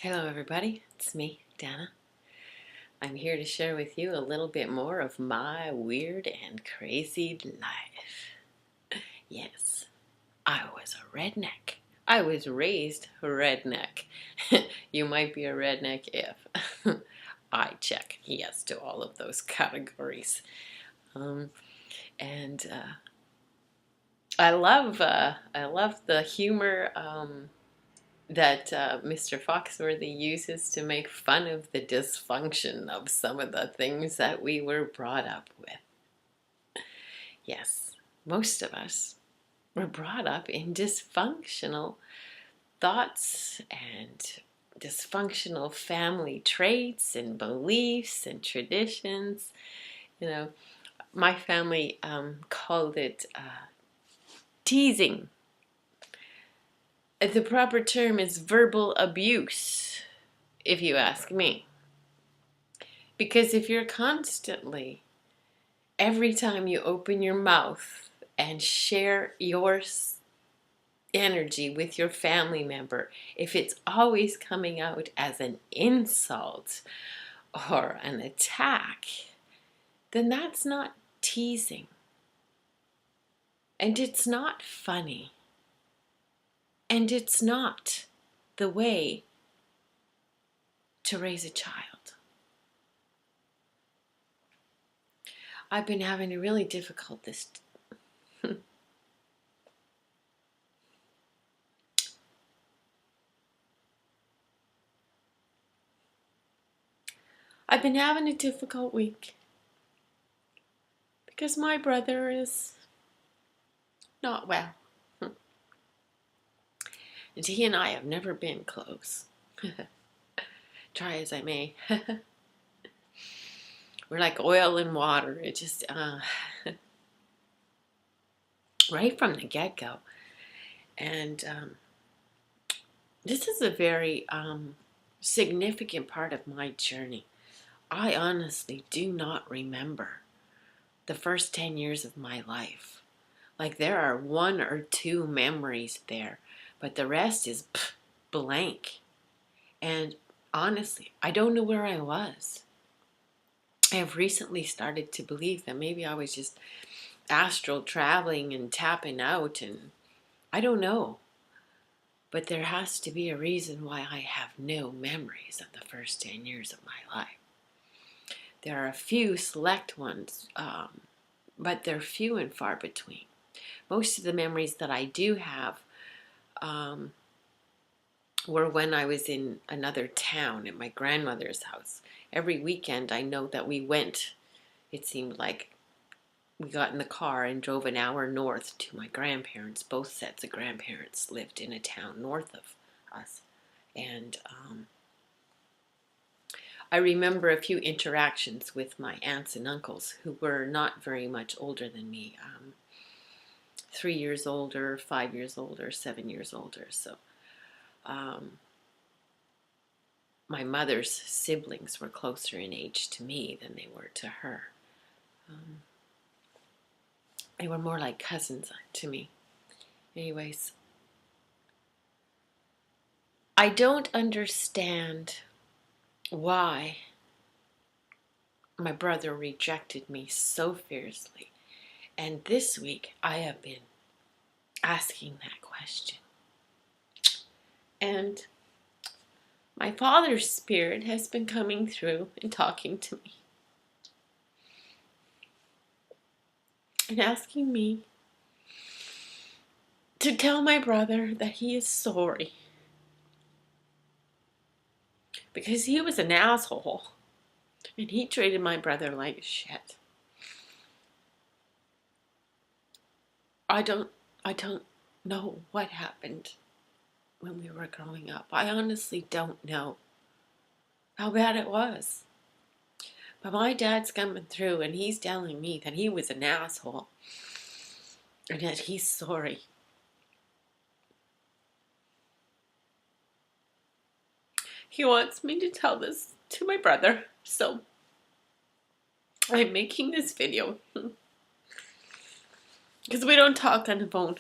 Hello everybody, it's me, Dana. I'm here to share with you a little bit more of my weird and crazy life. Yes, I was a redneck. I was raised redneck. You might be a redneck if I check yes to all of those categories. Um, and I love the humor that Mr. Foxworthy uses to make fun of the dysfunction of some of the things that we were brought up with. Yes, most of us were brought up in dysfunctional thoughts and dysfunctional family traits and beliefs and traditions. You know, my family called it teasing. The proper term is verbal abuse, if you ask me. Because if you're constantly, every time you open your mouth and share your energy with your family member, if it's always coming out as an insult or an attack, then that's not teasing. And it's not funny. And it's not the way to raise a child. I've been having a really difficult this I've been having a difficult week because my brother is not well. And he and I have never been close. Try as I may. We're like oil and water. It just, right from the get-go. And this is a very significant part of my journey. I honestly do not remember the first 10 years of my life. Like there are one or two memories there, but the rest is blank. And honestly, I don't know where I was. I have recently started to believe that maybe I was just astral traveling and tapping out, and I don't know. But there has to be a reason why I have no memories of the first 10 years of my life. There are a few select ones, but they're few and far between. Most of the memories that I do have were when I was in another town at my grandmother's house. Every weekend I know that we went, it seemed like we got in the car and drove an hour north to my grandparents. Both sets of grandparents lived in a town north of us. And I remember a few interactions with my aunts and uncles who were not very much older than me. 3 years older, 5 years older, 7 years older. So my mother's siblings were closer in age to me than they were to her. They were more like cousins to me. Anyways, I don't understand why my brother rejected me so fiercely. And this week I have been asking that question. And my father's spirit has been coming through and talking to me. And asking me to tell my brother that he is sorry. Because he was an asshole. And he treated my brother like shit. I don't know what happened when we were growing up. I honestly don't know how bad it was. But my dad's coming through and he's telling me that he was an asshole and that he's sorry. He wants me to tell this to my brother, so I'm making this video. Because we don't talk on the phone.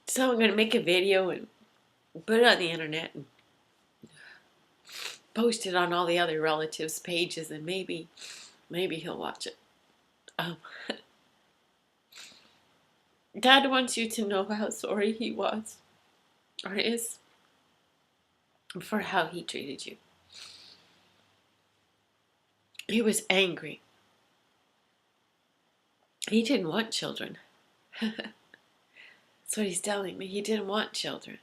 So I'm going to make a video and put it on the internet and post it on all the other relatives' pages, and maybe he'll watch it. Um, Dad wants you to know how sorry he was, or is, for how he treated you. He was angry. He didn't want children. That's what he's telling me. He didn't want children.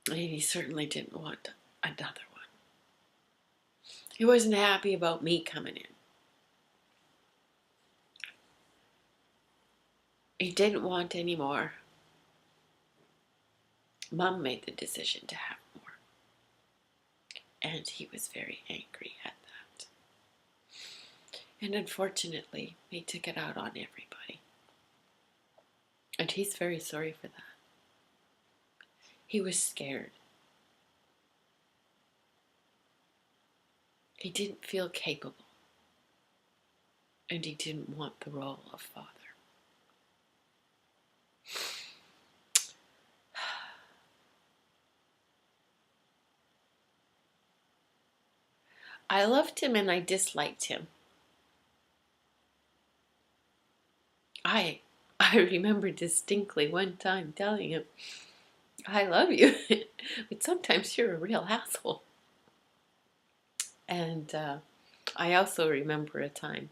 And he certainly didn't want another one. He wasn't happy about me coming in. He didn't want any more. Mom made the decision to have more. And he was very angry at that. And unfortunately, he took it out on everybody. And he's very sorry for that. He was scared. He didn't feel capable. And he didn't want the role of father. I loved him and I disliked him. I remember distinctly one time telling him, I love you, but sometimes you're a real asshole. And I also remember a time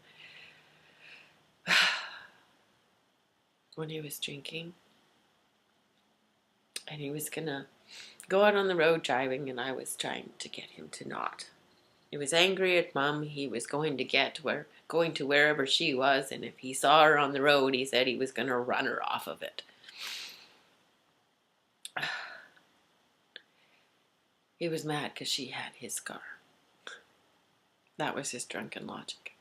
when he was drinking and he was gonna go out on the road driving, and I was trying to get him to not. He was angry at Mom. He was going to wherever she was, and if he saw her on the road, he said he was going to run her off of it. He was mad because she had his car. That was his drunken logic.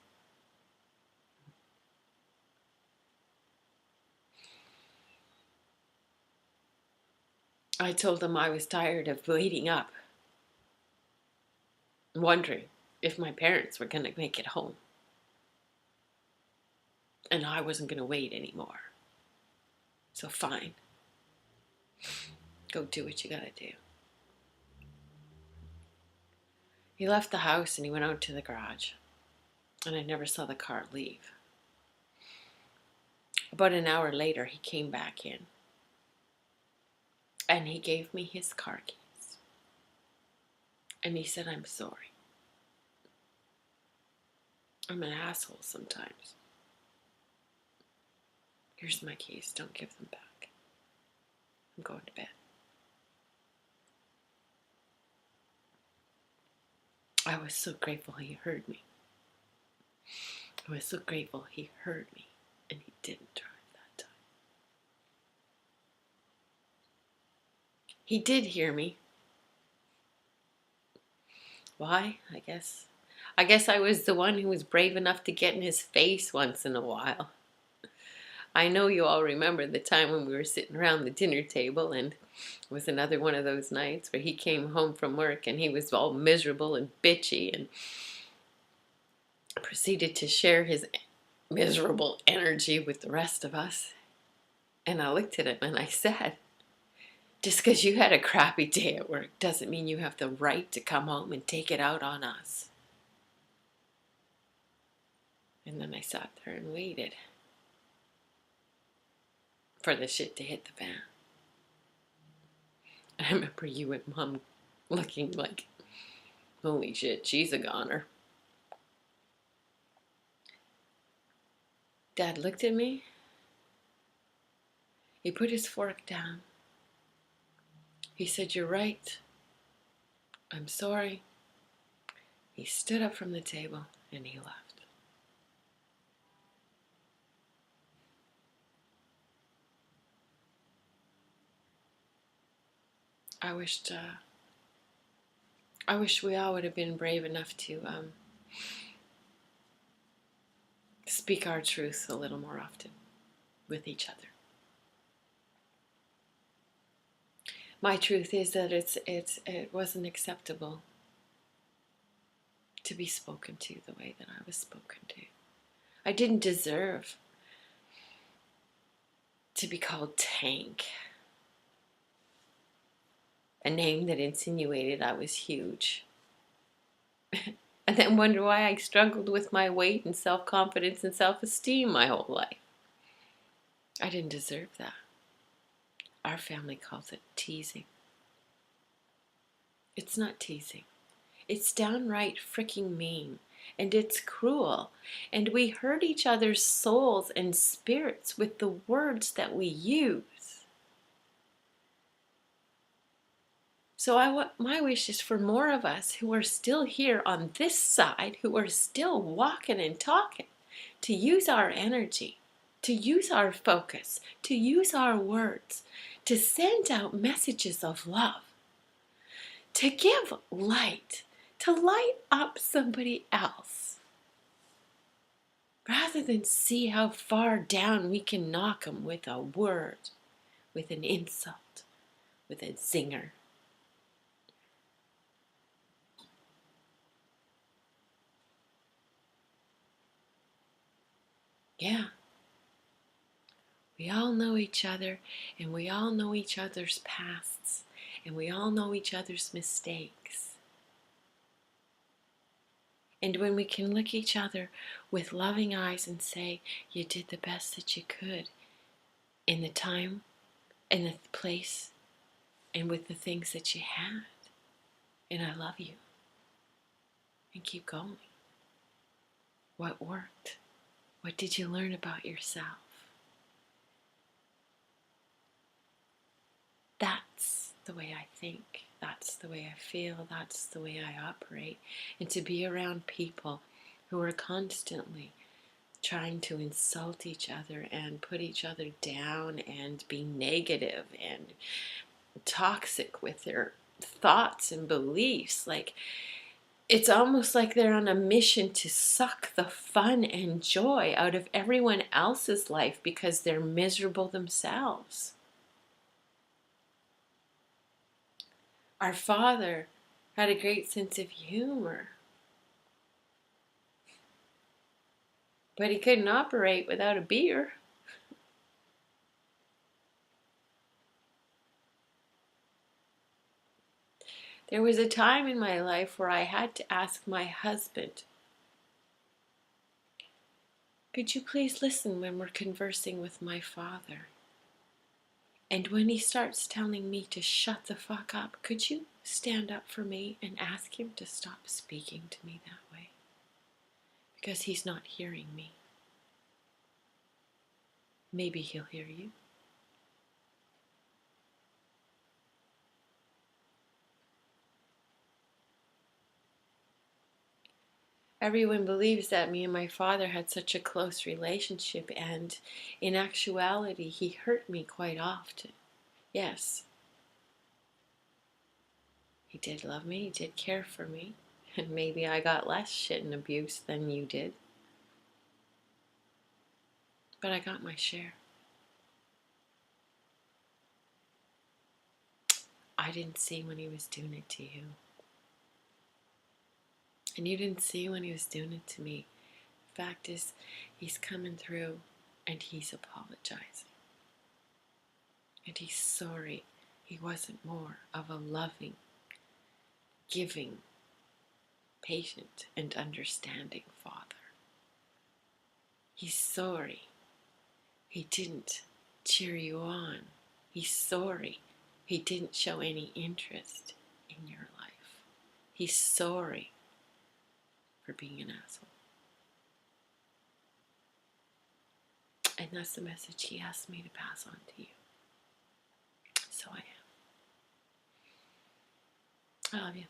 I told him I was tired of waiting up, wondering if my parents were going to make it home. And I wasn't going to wait anymore. So fine. Go do what you got to do. He left the house and he went out to the garage. And I never saw the car leave. About an hour later, he came back in. And he gave me his car keys. And he said, I'm sorry. I'm an asshole sometimes. Here's my keys. Don't give them back. I'm going to bed. I was so grateful he heard me. I was so grateful he heard me and he didn't drive that time. He did hear me. Why? I guess I was the one who was brave enough to get in his face once in a while. I know you all remember the time when we were sitting around the dinner table, and it was another one of those nights where he came home from work and he was all miserable and bitchy and proceeded to share his miserable energy with the rest of us. And I looked at him and I said, just because you had a crappy day at work doesn't mean you have the right to come home and take it out on us. And then I sat there and waited for the shit to hit the fan. And I remember you and Mom looking like, holy shit, she's a goner. Dad looked at me. He put his fork down. He said, you're right. I'm sorry. He stood up from the table and he left. I wish we all would have been brave enough to speak our truth a little more often with each other. My truth is that it wasn't acceptable to be spoken to the way that I was spoken to. I didn't deserve to be called Tank a name that insinuated I was huge. And then wonder why I struggled with my weight and self-confidence and self-esteem my whole life. I didn't deserve that. Our family calls it teasing. It's not teasing. It's downright freaking mean. And it's cruel. And we hurt each other's souls and spirits with the words that we use. So my wish is for more of us who are still here on this side, who are still walking and talking, to use our energy, to use our focus, to use our words, to send out messages of love, to give light, to light up somebody else, rather than see how far down we can knock them with a word, with an insult, with a zinger. Yeah. We all know each other, and we all know each other's pasts, and we all know each other's mistakes. And when we can look each other with loving eyes and say, you did the best that you could in the time, in the place, and with the things that you had, and I love you, and keep going. What worked? What did you learn about yourself? That's the way I think. That's the way I feel. That's the way I operate. And to be around people who are constantly trying to insult each other and put each other down and be negative and toxic with their thoughts and beliefs, like, it's almost like they're on a mission to suck the fun and joy out of everyone else's life because they're miserable themselves. Our father had a great sense of humor, but he couldn't operate without a beer. There was a time in my life where I had to ask my husband, could you please listen when we're conversing with my father? And when he starts telling me to shut the fuck up, could you stand up for me and ask him to stop speaking to me that way? Because he's not hearing me. Maybe he'll hear you. Everyone believes that me and my father had such a close relationship, and in actuality, he hurt me quite often. Yes, he did love me, he did care for me, and maybe I got less shit and abuse than you did. But I got my share. I didn't see when he was doing it to you. And you didn't see when he was doing it to me. The fact is, he's coming through and he's apologizing. And he's sorry he wasn't more of a loving, giving, patient, and understanding father. He's sorry he didn't cheer you on. He's sorry he didn't show any interest in your life. He's sorry for being an asshole. And that's the message he asked me to pass on to you. So I am. I love you.